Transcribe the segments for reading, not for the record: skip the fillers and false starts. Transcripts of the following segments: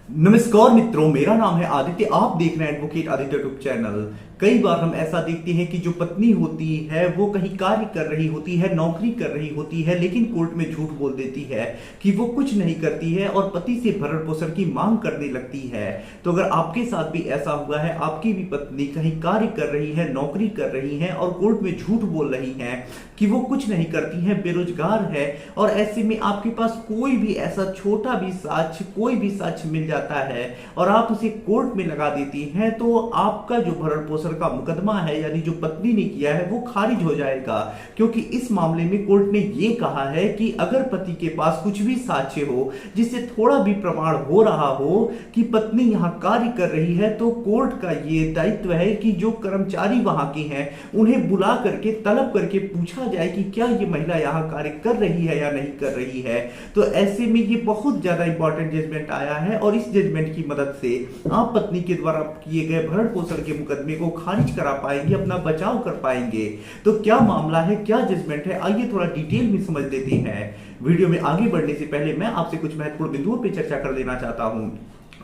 नमस्कार मित्रों, मेरा नाम है आदित्य। आप देख रहे हैं एडवोकेट आदित्य यूट्यूब चैनल। कई बार हम ऐसा देखते हैं कि जो पत्नी होती है वो कहीं कार्य कर रही होती है, नौकरी कर रही होती है, लेकिन कोर्ट में झूठ बोल देती है कि वो कुछ नहीं करती है और पति से भरण पोषण की मांग करने लगती है। तो अगर आपके साथ भी ऐसा हुआ है, आपकी भी पत्नी कहीं कार्य कर रही है, नौकरी कर रही है और कोर्ट में झूठ बोल रही है कि वो कुछ नहीं करती है, बेरोजगार है, और ऐसे में आपके पास कोई भी ऐसा छोटा भी साक्ष्य, कोई भी साक्ष्य मिल जाता है और आप उसे कोर्ट में लगा देती हैं, तो आपका जो भरण पोषण का मुकदमा है, यानी जो पत्नी ने किया है, वो खारिज हो जाएगा। क्योंकि इस मामले में कोर्ट ने यह कहा है कि अगर पति के पास कुछ भी साक्ष्य हो, जिससे थोड़ा भी प्रमाण हो रहा हो कि पत्नी यहां कार्य कर रही है, तो कोर्ट का यह दायित्व है कि जो कर्मचारी वहां के हैं उन्हें बुला करके तलब करके पूछा जाए कि क्या ये महिला यहां कार्य कर रही है या नहीं कर रही है। तो ऐसे में ये बहुत ज्यादा इंपॉर्टेंट जजमेंट आया है और इस जजमेंट की मदद से आप पत्नी के द्वारा किए गए भरण पोषण के मुकदमे को खारिज करा पाएंगे, अपना बचाव कर पाएंगे। तो क्या मामला है, क्या जजमेंट है, आइए थोड़ा डिटेल में समझ लेते हैं। वीडियो में आगे बढ़ने से पहले मैं आपसे कुछ महत्वपूर्ण बिंदुओं पर चर्चा कर लेना चाहता हूं।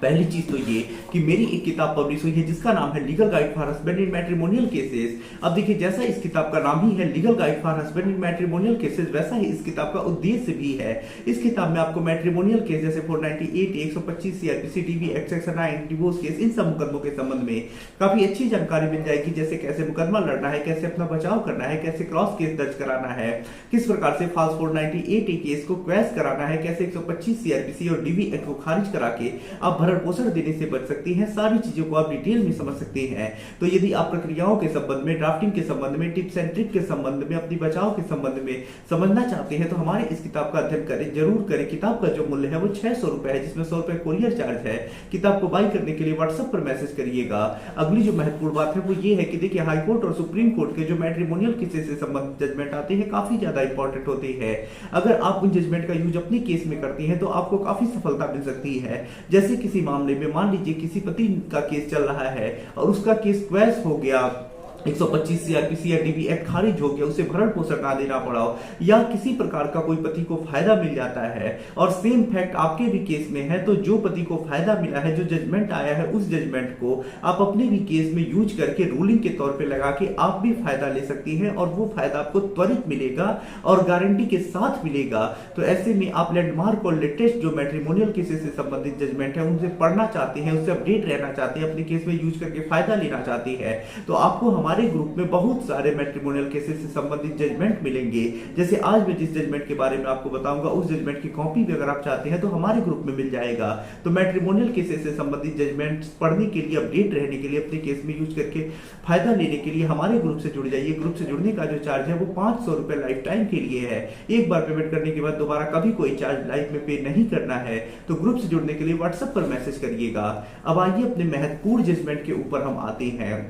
पहली चीज तो ये कि मेरी एक किताब पब्लिश हुई है जिसका नाम है legal guide for husband in matrimonial cases. अब देखिए, जैसा इस किताब का नाम ही है legal guide for husband in matrimonial cases, वैसा ही इस किताब का उद्देश्य भी है। इस किताब में आपको मैट्रिमोनियल केस जैसे 498, 125 CrPC, DV act section 9, divorce case, इन सब मुकदमों के संबंध में काफी अच्छी जानकारी मिल जाएगी। जैसे कैसे मुकदमा लड़ना है, कैसे अपना बचाव करना है, कैसे क्रॉस केस दर्ज कराना है, किस प्रकार से फास्ट 498 केस को क्वैश कराना है, कैसे 125 सीआरपीसी और डीवी एक्ट को खारिज करा के आप भरण पोषण देने से बच सकती हैं। सारी चीजों को आप डिटेल में समझ सकते हैं। तो यदि आप प्रक्रियाओं के संबंध में, ड्राफ्टिंग के संबंध में, टिप्स एंड ट्रिक के संबंध में, अपनी बचाव के संबंध में समझना चाहते हैं तो हमारे इस किताब का अध्ययन करें, जरूर करें। किताब का जो मूल्य है वो 600 रुपए है, जिसमें 100 रुपए कोरियर चार्ज है। किताब को बाई करने के लिए व्हाट्सएप पर मैसेज करिएगा। अगली जो महत्वपूर्ण बात है वो ये है कि देखिए, हाईकोर्ट और सुप्रीम कोर्ट के जो मैट्रिमोनियल केसेस से संबंधित जजमेंट आते हैं काफी ज्यादा इंपॉर्टेंट होते हैं। अगर आप उन जजमेंट का यूज अपने केस में करती हैं तो आपको काफी सफलता मिल सकती है। जैसे किसी मामले में मान लीजिए किसी पति का केस चल रहा है और उसका केस क्वैश हो गया, 125 सीआरपीसी या डीवी एक्ट खारिज हो गया, उसे भरण पोषण ना देना पड़ा हो, या किसी प्रकार का कोई पति को फायदा मिल जाता है और सेम फैक्ट आपके भी केस में है, तो जो पति को फायदा मिला है, जो जजमेंट आया है, उस जजमेंट को आप अपने भी केस में यूज करके रूलिंग के तौर पे लगा के आप भी फायदा ले सकती हैं और वो फायदा आपको त्वरित मिलेगा और गारंटी के साथ मिलेगा। तो ऐसे में आप लैंडमार्क और लेटेस्ट जो मैट्रिमोनियल केसेस से संबंधित जजमेंट है उनसे पढ़ना चाहते हैं, उससे अपडेट रहना चाहते हैं, अपने केस में यूज करके फायदा लेना चाहते हैं, तो आपको हमारे ग्रुप में बहुत सारे मैट्रिमोनियल केसेस से संबंधित जजमेंट मिलेंगे। जैसे आज मैं जिस जजमेंट के बारे में आपको बताऊंगा, उस जजमेंट की कॉपी भी अगर आप चाहते हैं तो हमारे ग्रुप में मिल जाएगा। तो मैट्रिमोनियल केसेस से संबंधित जजमेंट पढ़ने के लिए, अपडेट रहने के लिए, अपने केस में यूज करके फायदा लेने के लिए हमारे ग्रुप से जुड़ जाइए। ग्रुप से जुड़ने का जो चार्ज है वो 500 रुपए लाइफ टाइम के लिए है। एक बार पेमेंट करने के बाद दोबारा कभी कोई चार्ज लाइफ में पे नहीं करना है। तो ग्रुप से जुड़ने के लिए व्हाट्सएप पर मैसेज करिएगा। अब आइए अपने महत्वपूर्ण जजमेंट के ऊपर हम आते हैं।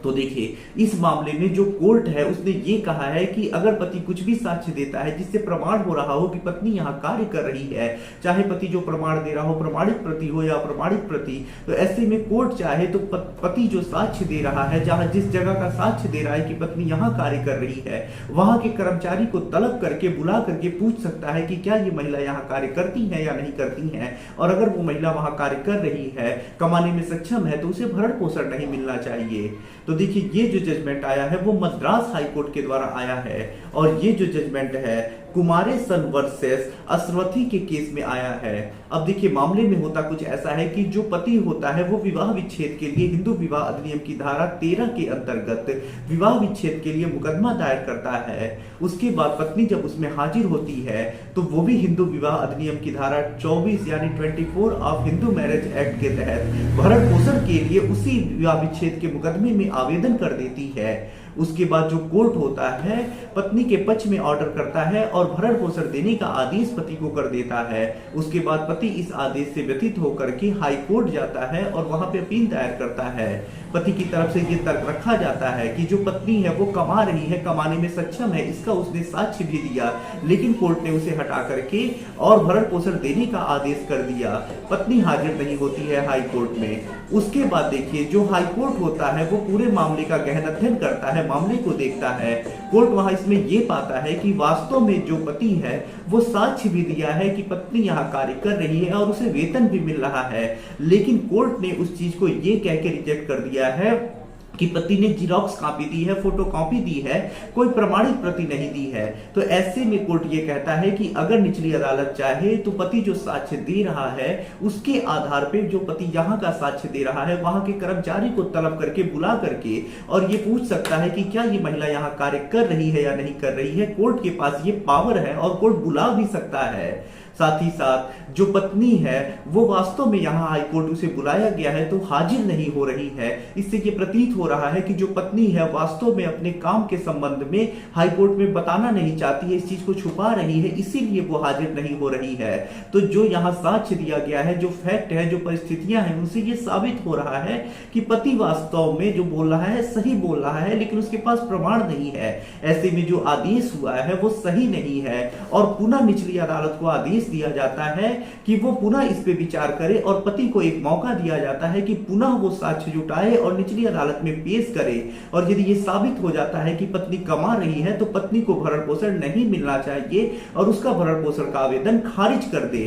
तो देखिए, इस मामले में जो कोर्ट है उसने ये कहा है कि अगर पति कुछ भी साक्ष्य देता है जिससे प्रमाण हो रहा हो कि पत्नी यहाँ कार्य कर रही है, चाहे पति जो प्रमाण दे रहा हो प्रमाणित प्रति हो या अप्रमाणित प्रति, तो ऐसे में कोर्ट चाहे तो पति जो साक्ष्य दे रहा है, जहां जिस जगह का साक्ष्य दे रहा है कि पत्नी यहाँ कार्य कर रही है, वहां के कर्मचारी को तलब करके बुला करके पूछ सकता है कि क्या ये महिला यहाँ कार्य करती है या नहीं करती है, और अगर वो महिला वहां कार्य कर रही है, कमाने में सक्षम है, तो उसे भरण पोषण नहीं मिलना चाहिए। तो देखिए, ये जो जजमेंट आया है वो मद्रास हाई कोर्ट के द्वारा आया है और ये जो जजमेंट है कुमारेसन वर्सेस अश्वथी के केस में आया है। अब देखिए, मामले में होता कुछ ऐसा है कि जो पति होता है वो विवाह विच्छेद के लिए हिंदू विवाह अधिनियम की धारा 13 के अंतर्गत विवाह विच्छेद के लिए मुकदमा दायर करता है। उसके बाद पत्नी जब उसमें हाजिर होती है तो वो भी हिंदू विवाह अधिनियम की धारा 24 यानी 24 ऑफ हिंदू मैरिज एक्ट के तहत भरण पोषण के लिए उसी विवाह विच्छेद के मुकदमे में आवेदन कर देती है। उसके बाद जो कोर्ट होता है पत्नी के पक्ष में ऑर्डर करता है और भरण पोषण देने का आदेश पति को कर देता है। उसके बाद पति इस आदेश से व्यतीत होकर के हाई कोर्ट जाता है और वहां पे अपील दायर करता है। पति की तरफ से ये तर्क रखा जाता है कि जो पत्नी है वो कमा रही है, कमाने में सक्षम है, इसका उसने साक्ष्य भी दिया, लेकिन कोर्ट ने उसे हटा करके और भरण पोषण देने का आदेश कर दिया। पत्नी हाजिर नहीं होती है हाई कोर्ट में। उसके बाद देखिए, जो हाई कोर्ट होता है वो पूरे मामले का गहन अध्ययन करता है, है, मामले को देखता है, कोर्ट वहां इसमें ये पाता है कि वास्तव में जो पति है वो साक्ष्य भी दिया है कि पत्नी यहाँ कार्य कर रही है और उसे वेतन भी मिल रहा है, लेकिन कोर्ट ने उस चीज को ये कह के रिजेक्ट कर दिया है कि पति ने जीरोक्स कॉपी दी है, फोटो कॉपी दी है, कोई प्रमाणित प्रति नहीं दी है। तो ऐसे में कोर्ट ये कहता है कि अगर निचली अदालत चाहे तो पति जो साक्ष्य दे रहा है उसके आधार पे जो पति यहाँ का साक्ष्य दे रहा है वहां के कर्मचारी को तलब करके बुला करके और ये पूछ सकता है कि क्या ये महिला यहाँ कार्य कर रही है या नहीं कर रही है। कोर्ट के पास ये पावर है और कोर्ट बुला भी सकता है। साथ ही साथ जो पत्नी है वो वास्तव में यहाँ हाईकोर्ट उसे बुलाया गया है तो हाजिर नहीं हो रही है। इससे ये प्रतीत हो रहा है कि जो पत्नी है वास्तव में अपने काम के संबंध में हाईकोर्ट में बताना नहीं चाहती है, इस चीज को छुपा रही है, इसीलिए वो हाजिर नहीं हो रही है। तो जो यहाँ साक्ष्य दिया गया है, जो फैक्ट है, जो परिस्थितियां हैं, उनसे ये साबित हो रहा है कि पति वास्तव में जो बोल रहा है सही बोल रहा है, लेकिन उसके पास प्रमाण नहीं है। ऐसे में जो आदेश हुआ है वो सही नहीं है और पुनः निचली अदालत को आदेश दिया जाता है कि वो पुनः इस पे विचार करे और पति को एक मौका दिया जाता है कि पुनः वो साक्ष्य जुटाए और निचली अदालत में पेश करे। और यदि ये साबित हो जाता है कि पत्नी कमा रही है तो पत्नी को भरण पोषण नहीं मिलना चाहिए और उसका भरण पोषण का आवेदन खारिज कर दे।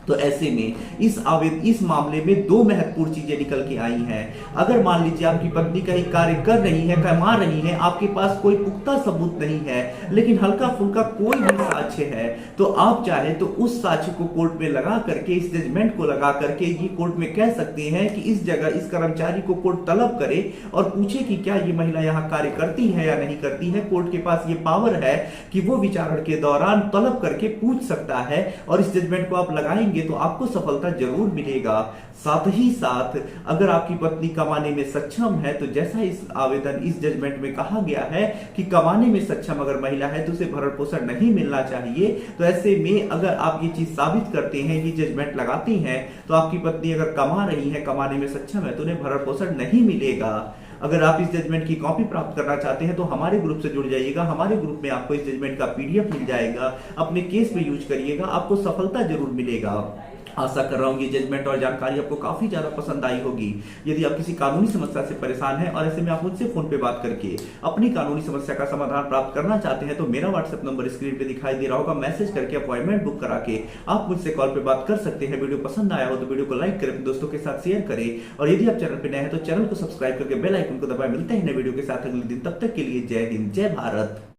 तो ऐसे में इस मामले में दो महत्वपूर्ण चीजें निकल के आई हैं। अगर मान लीजिए आपकी पत्नी कहीं कार्य कर रही है, कमा रही है, आपके पास कोई पुख्ता सबूत नहीं है, लेकिन हल्का फुल्का कोई भी साक्ष्य है, तो आप चाहे तो उस साक्ष्य को कोर्ट में लगा करके, इस जजमेंट को लगा करके ये कोर्ट में कह सकते हैं कि इस जगह इस कर्मचारी को कोर्ट तलब करे और पूछे कि क्या ये महिला यहाँ कार्य करती है या नहीं करती है। कोर्ट के पास ये पावर है कि वो विचारण के दौरान तलब करके पूछ सकता है और इस जजमेंट को आप लगाएंगे तो आपको सफलता जरूर मिलेगा। साथ ही साथ अगर आपकी पत्नी कमाने में सक्षम है तो जैसा इस आवेदन, इस जजमेंट में कहा गया है कि कमाने में सक्षम अगर महिला है तो उसे भरण पोषण नहीं मिलना चाहिए, तो ऐसे में अगर आप ये चीज साबित करते हैं, ये जजमेंट लगाती हैं, तो आपकी पत्नी अगर कमा रही है, कमाने में सक्षम है, तो उन्हें भरण पोषण नहीं मिलेगा। अगर आप इस जजमेंट की कॉपी प्राप्त करना चाहते हैं तो हमारे ग्रुप से जुड़ जाइएगा। हमारे ग्रुप में आपको इस जजमेंट का पीडीएफ मिल जाएगा, अपने केस में यूज करिएगा, आपको सफलता जरूर मिलेगा। आशा कर रहा हूँ ये जजमेंट और जानकारी आपको काफी ज्यादा पसंद आई होगी। यदि आप किसी कानूनी समस्या से परेशान हैं और ऐसे में आप मुझसे फोन पे बात करके अपनी कानूनी समस्या का समाधान प्राप्त करना चाहते हैं तो मेरा व्हाट्सएप नंबर स्क्रीन पे दिखाई दे रहा होगा। मैसेज करके अपॉइंटमेंट बुक करा के आप मुझसे कॉल पे बात कर सकते हैं। वीडियो पसंद आया हो तो वीडियो को लाइक करें, अपने दोस्तों के साथ शेयर करें और यदि आप चैनल पे नए हैं तो चैनल को सब्सक्राइब करके बेल आइकन को दबाएं। मिलते हैं नए वीडियो के साथ अगले दिन, तब तक के लिए जय हिंद, जय भारत।